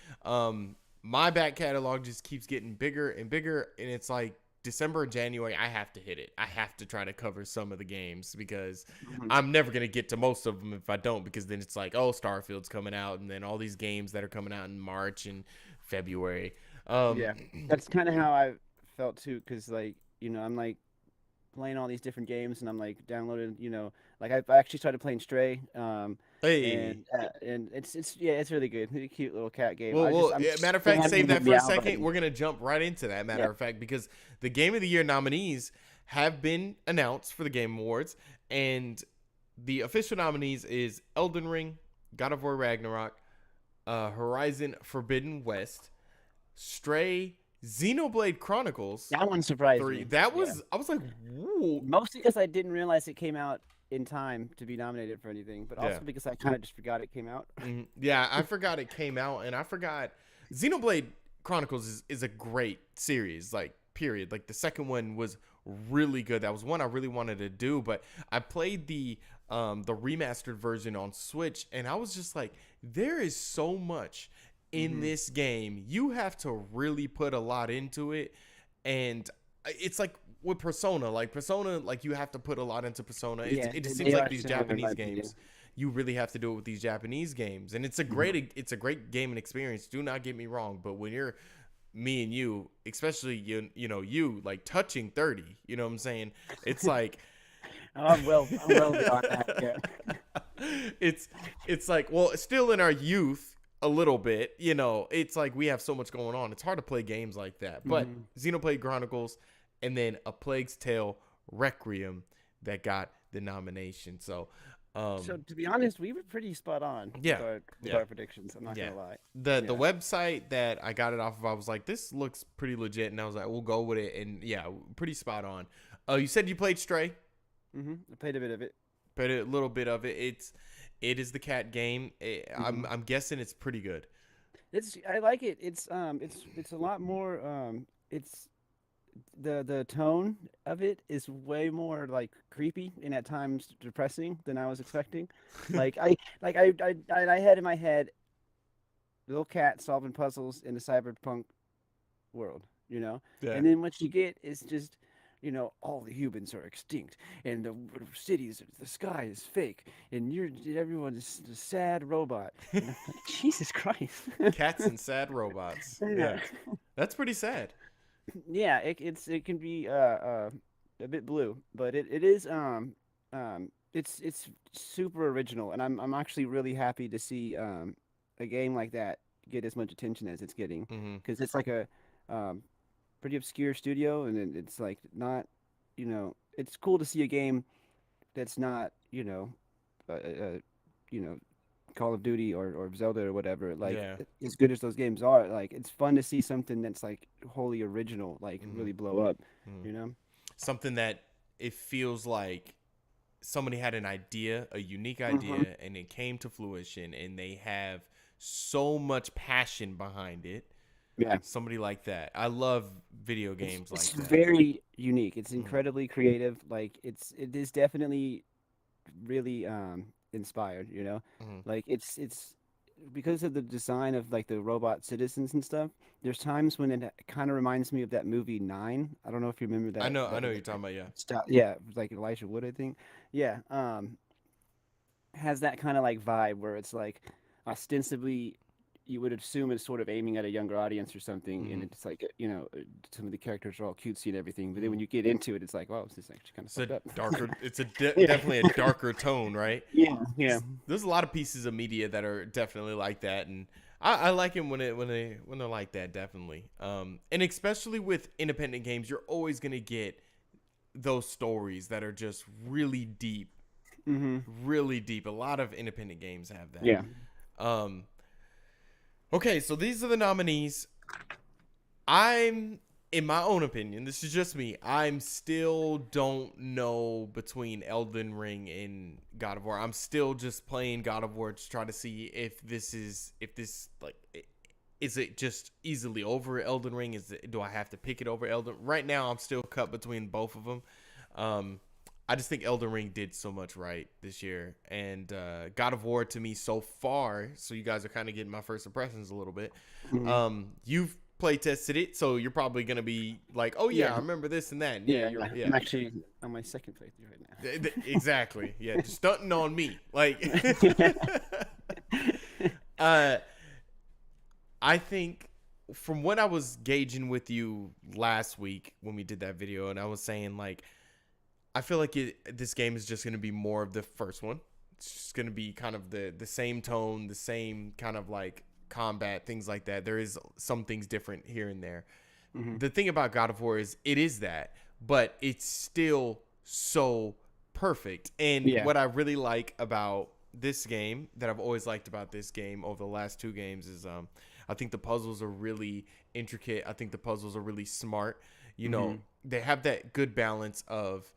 My back catalog just keeps getting bigger and bigger, and it's like December and January, I have to hit it. I have to try to cover some of the games because Mhm. I'm never gonna get to most of them if I don't. Because then it's like, oh, Starfield's coming out, and then all these games that are coming out in March and February. Yeah, that's kind of how I felt too, because like I'm like playing all these different games, and I'm like downloading, like I actually started playing Stray, Hey. and it's yeah, it's really good. It's a cute little cat game. I'm Yeah, matter of still fact, haven't save that even for a meow second. button. We're gonna jump right into that. Yeah. Matter of fact, because the Game of the Year nominees have been announced for the Game Awards, and the official nominees is Elden Ring, God of War Ragnarok, Horizon Forbidden West, Stray, Xenoblade Chronicles That one surprised 3. me. That Yeah. was I was like, whoa. Mostly because I didn't realize it came out in time to be nominated for anything, but Yeah. also because I kind of just forgot it came out. Yeah, I forgot it came out, and I forgot Xenoblade Chronicles is a great series, like period. Like the second one was really good. That was one I really wanted to do, but I played the remastered version on Switch, and I was just like, there is so much in this game. You have to really put a lot into it, and it's like with Persona, like you have to put a lot into Persona. Yeah, It just seems they like are these similar in my Japanese opinion. games, you really have to do it with these Japanese games, and it's a great game and experience. Do not get me wrong, but when you're me and you, especially you like touching 30, you know what I'm saying? It's like Oh, I'm well beyond that. Yeah. it's like, well, it's still in our youth a little bit, it's like we have so much going on. It's hard to play games like that. But Xenoblade Chronicles and then A Plague's Tale Requiem that got the nomination. So So to be honest, we were pretty spot on yeah, with yeah, our predictions. I'm not yeah. gonna lie. The website that I got it off of, I was like, this looks pretty legit, and I was like, we'll go with it, and yeah, pretty spot on. You said you played Stray. I played a bit of it. Played a little bit of it. It is the cat game. I'm guessing it's pretty good. I like it. It's a lot more it's the tone of it is way more like creepy and at times depressing than I was expecting. I had in my head little cat solving puzzles in a cyberpunk world, Yeah. and then what you get is just all the humans are extinct, and the sky is fake, and everyone is a sad robot. And I'm like, Jesus Christ. Cats and sad robots. Yeah. That's pretty sad. Yeah, it can be a bit blue, but it is it's super original, and I'm actually really happy to see a game like that get as much attention as it's getting, because it's like a um, pretty obscure studio, and it's like not, it's cool to see a game that's not, uh, uh, you know, Call of Duty or Zelda or whatever. Like Yeah. as good as those games are, like it's fun to see something that's like wholly original, like really blow up, you know? Something that it feels like somebody had an idea, a unique idea, and it came to fruition, and they have so much passion behind it. Yeah. Somebody like that. I love video games It's like that. very unique. It's incredibly creative. Like it is definitely really inspired, Like it's because of the design of like the robot citizens and stuff. There's times when it kind of reminds me of that movie Nine. I don't know if you remember I that. know what you're talking about, yeah. Yeah, like Elijah Wood, I think. Yeah, has that kind of like vibe where it's like ostensibly you would assume it's sort of aiming at a younger audience or something, and it's like some of the characters are all cutesy and everything, but then when you get into it, it's like, wow, this is actually kind of fucked up. Darker. It's definitely a darker tone, right? Yeah. There's a lot of pieces of media that are definitely like that, and I like it when they're like that, definitely. And especially with independent games, you're always gonna get those stories that are just really deep, really deep. A lot of independent games have that. Yeah. Okay, so these are the nominees. In my own opinion, this is just me, I'm still don't know between Elden Ring and God of War. I'm still just playing God of War to try to see if this is it just easily over Elden Ring? Do I have to pick it over Elden? Right now, I'm still cut between both of them. I just think Elden Ring did so much right this year, and God of War to me so far. So you guys are kind of getting my first impressions a little bit. You've play tested it, so you're probably gonna be like, "Oh yeah, I remember this and that." Yeah, I'm actually on my second playthrough right now. Exactly. Yeah, just stunting on me. Like, I think from what I was gauging with you last week when we did that video, and I was saying like, I feel like this game is just gonna be more of the first one. It's just gonna be kind of the same tone, the same kind of like combat, things like that. There is some things different here and there. The thing about God of War is it is that, but it's still so perfect. And what I really like about this game, that I've always liked about this game over the last two games, is I think the puzzles are really intricate. I think the puzzles are really smart. You know, they have that good balance of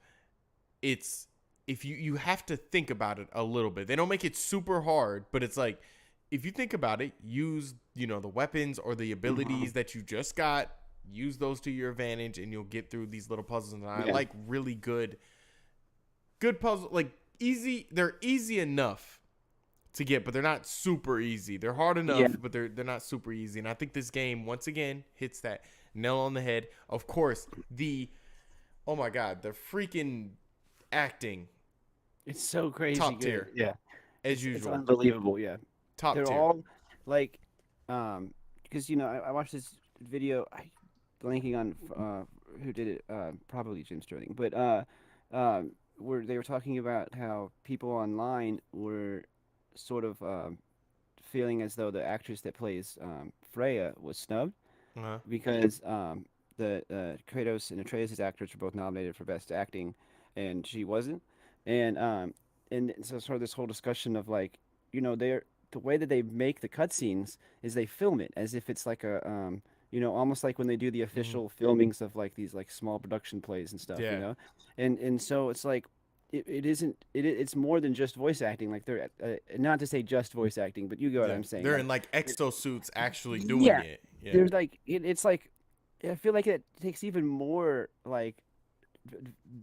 it's if you have to think about it a little bit. They don't make it super hard, but it's like if you think about it, use the weapons or the abilities that you just got, use those to your advantage, and you'll get through these little puzzles. And I like really good puzzle, like easy. They're easy enough to get, but they're not super easy. They're hard enough, but they're not super easy. And I think this game once again hits that nail on the head. Of course, oh my god, the freaking acting. It's so crazy. Top good. tier. Yeah. As usual. It's unbelievable. Yeah. Top They're tier. all like, because I watched this video. I blanking on who did it. Probably Jim Sterling. But where they were talking about how people online were sort of feeling as though the actress that plays Freya was snubbed because the Kratos and Atreus' actors were both nominated for Best Acting, and she wasn't. And so sort of this whole discussion of like, they're the way that they make the cutscenes is they film it as if it's like a almost like when they do the official filmings of like these like small production plays and stuff, and so it's like it's more than just voice acting. Like they're not to say just voice acting, but you get what I'm saying. They're like, in like exosuits actually doing it. Yeah. There's like it's like I feel like it takes even more like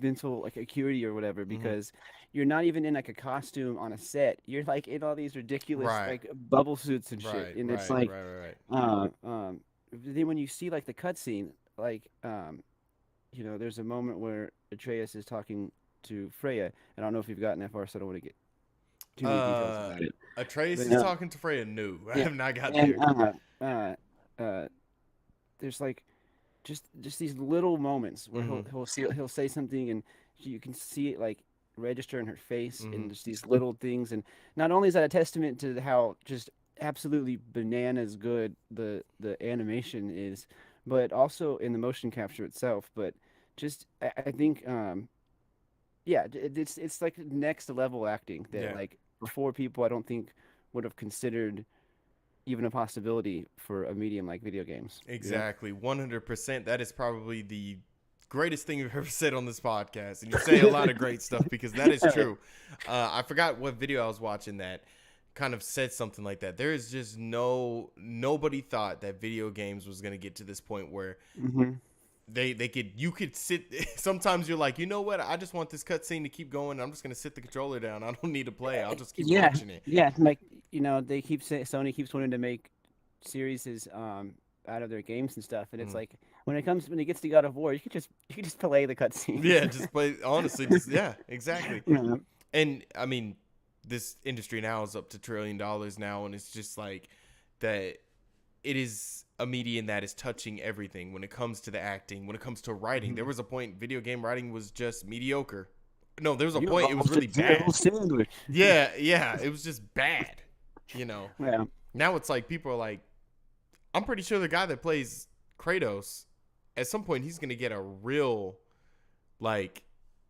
mental like acuity or whatever because you're not even in like a costume on a set. You're like in all these ridiculous like bubble suits and shit, and it's like then when you see like the cutscene, like there's a moment where Atreus is talking to Freya. I don't know if you've gotten that far, so I don't want to get too many details about it. Atreus is talking to Freya. No, I have not got there. There's like just these little moments where he'll say something and you can see it like register in her face and just these little things. And not only is that a testament to how just absolutely bananas good the animation is, but also in the motion capture itself. But just I think it's like next level acting that like before people I don't think would have considered even a possibility for a medium like video games. Exactly. 100%. That is probably the greatest thing you've ever said on this podcast. And you say a lot of great stuff because that is true. I forgot what video I was watching that kind of said something like that. There is just nobody thought that video games was going to get to this point where you could sit. Sometimes you're like, you know what? I just want this cutscene to keep going. I'm just going to sit the controller down. I don't need to play. I'll just keep watching it. Yeah. Like, they keep saying Sony keeps wanting to make series out of their games and stuff. And it's like, when it gets to God of War, you could just play the cutscene. Yeah. Just play. Honestly. Yeah, exactly. And I mean, this industry now is up to $1 trillion now. And it's just like that. It is a medium that is touching everything when it comes to the acting, when it comes to writing. There was a point video game writing was just mediocre. No, there was a point it was really bad. Yeah, it was just bad, Yeah. Now it's like people are like, I'm pretty sure the guy that plays Kratos, at some point he's going to get a real, like,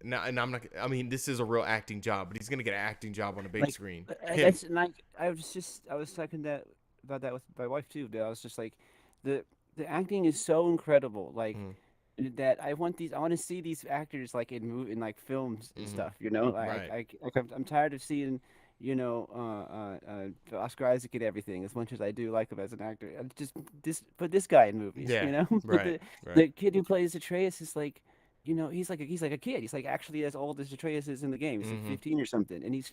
now, and I'm not, I mean, this is a real acting job, but he's going to get an acting job on a big screen. That's like, I was talking about that with my wife too, but I was just like, the acting is so incredible, like that I want to see these actors like in like films and stuff, I'm tired of seeing Oscar Isaac and everything as much as I do like him as an actor. Just put this guy in movies, The kid who plays Atreus is like, he's like a kid. He's like actually as old as Atreus is in the game. He's like 15 or something, and he's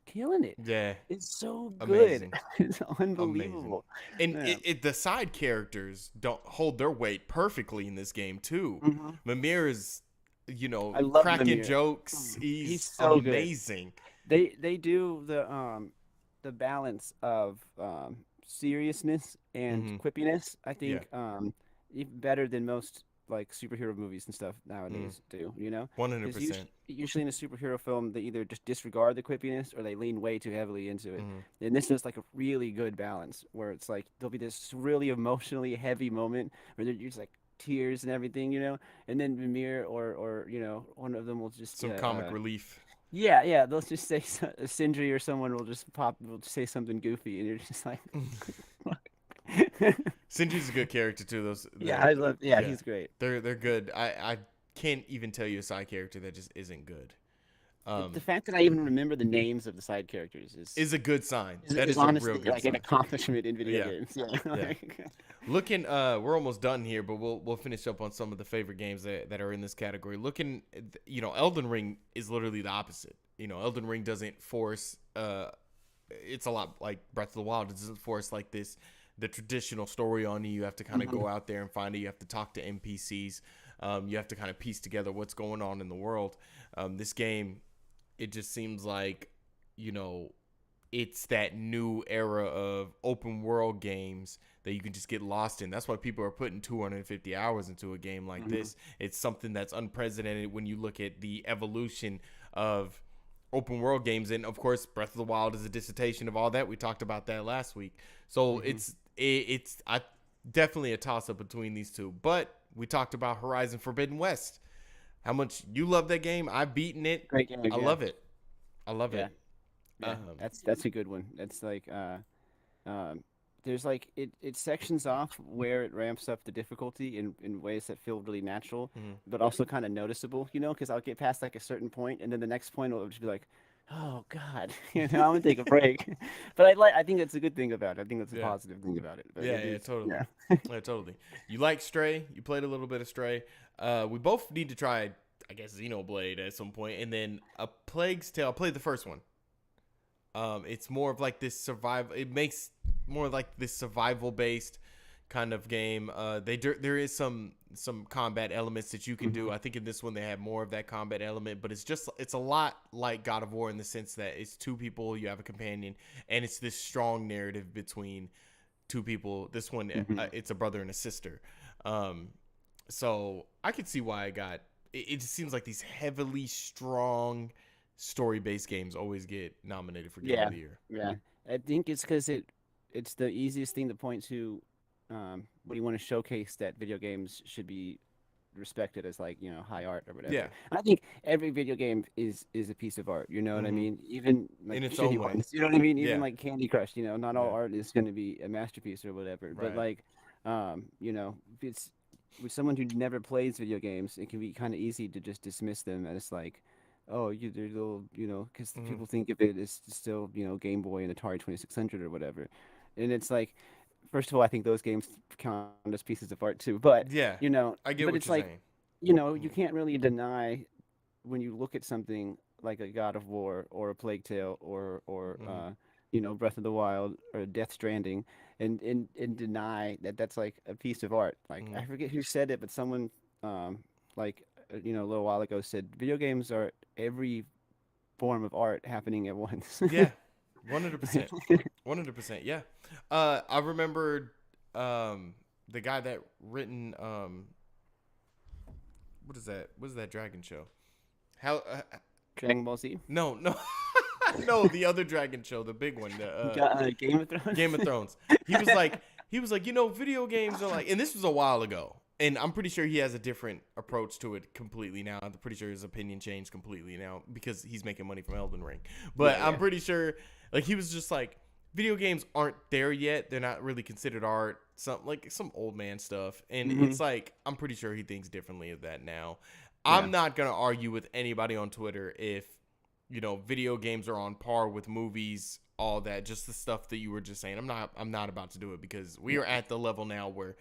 killing it. Yeah, it's so amazing. Good. It's unbelievable. Amazing. And the side characters don't hold their weight perfectly in this game too. Mimir is, cracking Mimir. Jokes. He's so amazing. Good. They do the balance of seriousness and quippiness. I think even better than most like superhero movies and stuff nowadays do, 100%. Usually in a superhero film, they either just disregard the quippiness or they lean way too heavily into it. And this is like a really good balance where it's like there'll be this really emotionally heavy moment where there's just like tears and everything, and then Mimir or one of them will just some comic relief. Yeah, they'll just say Sindri or someone will just say something goofy, and you're just like. Sindri's a good character too. He's great. They're good. I can't even tell you a side character that just isn't good. The Um, fact that I even remember the names of the side characters is a good sign. That is is a real honestly good like an sign. accomplishment in video Yeah, games. Yeah. yeah. Looking, we're almost done here, but we'll finish up on some of the favorite games that are in this category. Looking, Elden Ring is literally the opposite. Elden Ring doesn't force. It's a lot like Breath of the Wild. It doesn't force like the traditional story on you. You have to kind of Mhm. go out there and find it. You have to talk to NPCs. You have to kind of piece together what's going on in the world. This game, it just seems like, you know, it's that new era of open world games that you can just get lost in. That's why people are putting 250 hours into a game like Mhm. this. It's something that's unprecedented when you look at the evolution of open world games. And of course, Breath of the Wild is a dissertation of all that. We talked about that last week. So Mhm. it's definitely a toss up between these two. But we talked about Horizon Forbidden West. How much you love that game? I've beaten it. Great game. I Yeah. love it. I love Yeah. it. Yeah. Um, That's a good one. That's like um there's like it sections off where it ramps up the difficulty in ways that feel really natural, mhm. but also kind of noticeable, because I'll get past like a certain point and then the next point will just be like, oh God, I'm gonna take a break. But I think that's a good thing about it. I think that's a Yeah. positive thing about it. But Yeah, it yeah, is, totally. yeah. Yeah, totally. You like Stray? You played a little bit of Stray. We both need to try, I guess, Xenoblade at some point, and then a Plague's Tale. I played the first one. It's more of like this survival. It makes more like this survival based kind of game. There is some combat elements that you can do. Hmm. I think in this one they have more of that combat element, but it's a lot like God of War in the sense that it's two people, you have a companion, and it's this strong narrative between two people. This one, Hmm. it's a brother and a sister. Um, so I could see why I got. It just seems like these heavily strong story-based games always get nominated for Game of Yeah, the Year. yeah. I think it's because it's the easiest thing to point to when you want to showcase that video games should be respected as like high art or whatever. Yeah. And I think every video game is a piece of art. You know what I Mm-hmm. mean? Even like In its own shitty way. ones. You know what I mean? Even Yeah. like Candy Crush. Not all Yeah. art is going to be a masterpiece or whatever. But Right. like, it's with someone who never plays video games, it can be kind of easy to just dismiss them as like, oh, they're little, because Mm-hmm. people think of it as still, Game Boy and Atari 2600 or whatever. And it's like, first of all, I think those games count as pieces of art too. But Yeah. I get but what it's you're like, saying. you Mm-hmm. can't really deny when you look at something like a God of War or a Plague Tale Mm-hmm. Breath of the Wild or Death Stranding, and deny that that's like a piece of art. Like Mm-hmm. I forget who said it, but someone like a little while ago said video games are every form of art happening at once. Yeah. 100%. 100%. Yeah. I remembered the guy that written what is that? What is that dragon show? How Dragon Ball Z, no, no. No, the other dragon show, the big one, the Game of Thrones. Game of Thrones. He was like, video games are like, and this was a while ago, and I'm pretty sure he has a different approach to it completely now. I'm pretty sure his opinion changed completely now because he's making money from Elden Ring. But Yeah, I'm yeah. pretty sure, like, he was just like, video games aren't there yet. They're not really considered art. Some old man stuff, and Hmm. it's like I'm pretty sure he thinks differently of that now. Yeah. I'm not gonna argue with anybody on Twitter if video games are on par with movies, all that, just the stuff that you were just saying. I'm not about to do it because we are at the level now where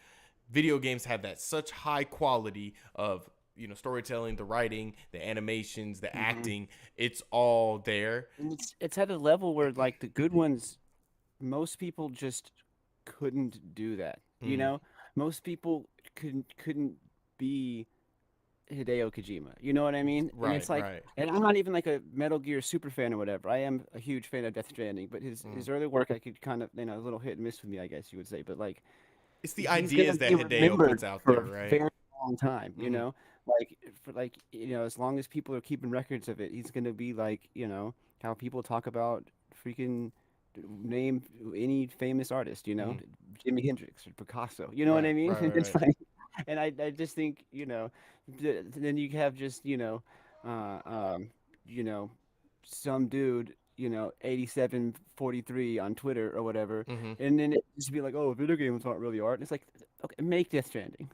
video games have that such high quality of, storytelling, the writing, the animations, the Hmm. acting, it's all there. And it's at a level where like the good ones, most people just couldn't do that. Mm, Most people couldn't be Hideo Kojima. You know what I mean? And right, it's like, right. and I'm not even like a Metal Gear super fan or whatever. I am a huge fan of Death Stranding, but his Mm. his early work I could kind of a little hit and miss with me, I guess you would say. But like It's the he's gonna ideas that be Hideo puts remembered out for there, a right? very long time. Hmm. Like for like as long as people are keeping records of it, he's gonna be like how people talk about freaking name any famous artist. Hmm. Jimi Hendrix or Picasso. You know what Right, I mean? right, right, It's right. like, and I just think then you have just uh, um, you know some dude 8743 on Twitter or whatever, Hmm. and then it just be like, oh, video games aren't really art. And it's like, okay, make Death Stranding.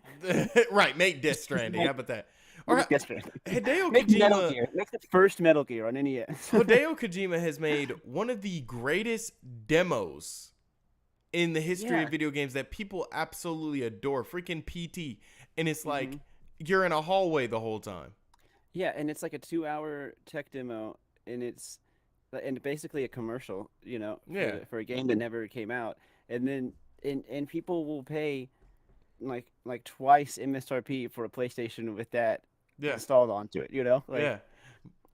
Right, make Death Just Stranding. How like, about that? Or Just yesterday. Hideo Make Metal Kojima. Gear. Make the first Metal Gear on NES. Hideo Kojima has made one of the greatest demos in the history of Yeah. video games that people absolutely adore. Freaking PT. And it's like hmm you're in a hallway the whole time. Yeah, and it's like a 2-hour tech demo, and it's basically a commercial, Yeah. for a game that never came out, and then and people will pay like twice MSRP for a PlayStation with that Yeah. installed onto it, like Yeah.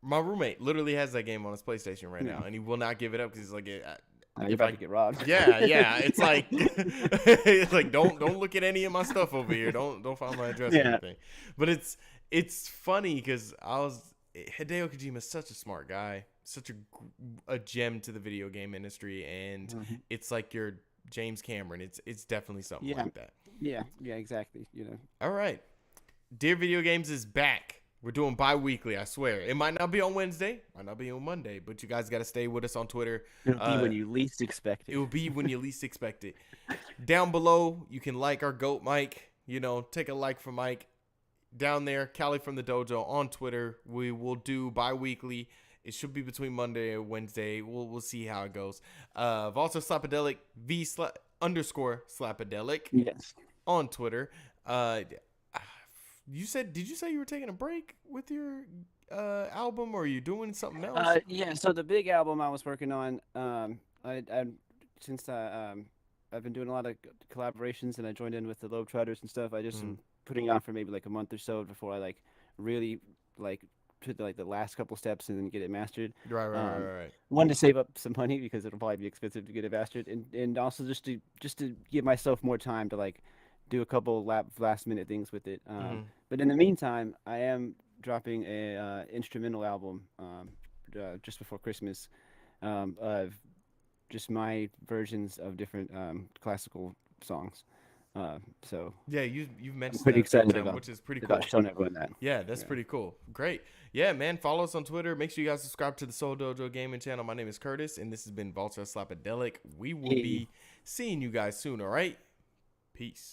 My roommate literally has that game on his PlayStation right yeah. now, and he will not give it up because he's like, You're if about I, to get robbed. yeah, it's like, it's like don't look at any of my stuff over here. Don't find my address or Yeah. anything. But it's funny because Hideo Kojima is such a smart guy, such a gem to the video game industry, and Mhm. it's like your James Cameron. It's definitely something Yeah. like that. Yeah, exactly. All right, Dear Video Games is back. We're doing bi-weekly, I swear. It might not be on Wednesday, might not be on Monday, but you guys got to stay with us on Twitter. It'll be when you least expect It it. will be when you least expect it. Down below, you can like our GOAT Mike. Take a like for Mike. Down there, Callie from the Dojo on Twitter. We will do bi-weekly. It should be between Monday and Wednesday. We'll see how it goes. Also, Slapadelic, _ Slapadelic Yes. on Twitter. Did you say you were taking a break with your album, or are you doing something else? Yeah. So the big album I was working on, since I've been doing a lot of collaborations and I joined in with the Globetrotters and stuff. I just am putting it on for maybe like a month or so before I really put the last couple steps and then get it mastered. Right. One, to save up some money because it'll probably be expensive to get it mastered, and also just to give myself more time to do a couple last minute things with it. But in the meantime, I am dropping a instrumental album just before Christmas of just my versions of different classical songs. So Yeah, you've mentioned pretty that a few excited times, which is pretty cool. about showing everyone that. Yeah, that's pretty cool. Great. Yeah, man, follow us on Twitter. Make sure you guys subscribe to the Soul Dojo Gaming channel. My name is Curtis, and this has been Vulture Slapadelic. We will be seeing you guys soon, all right? Peace.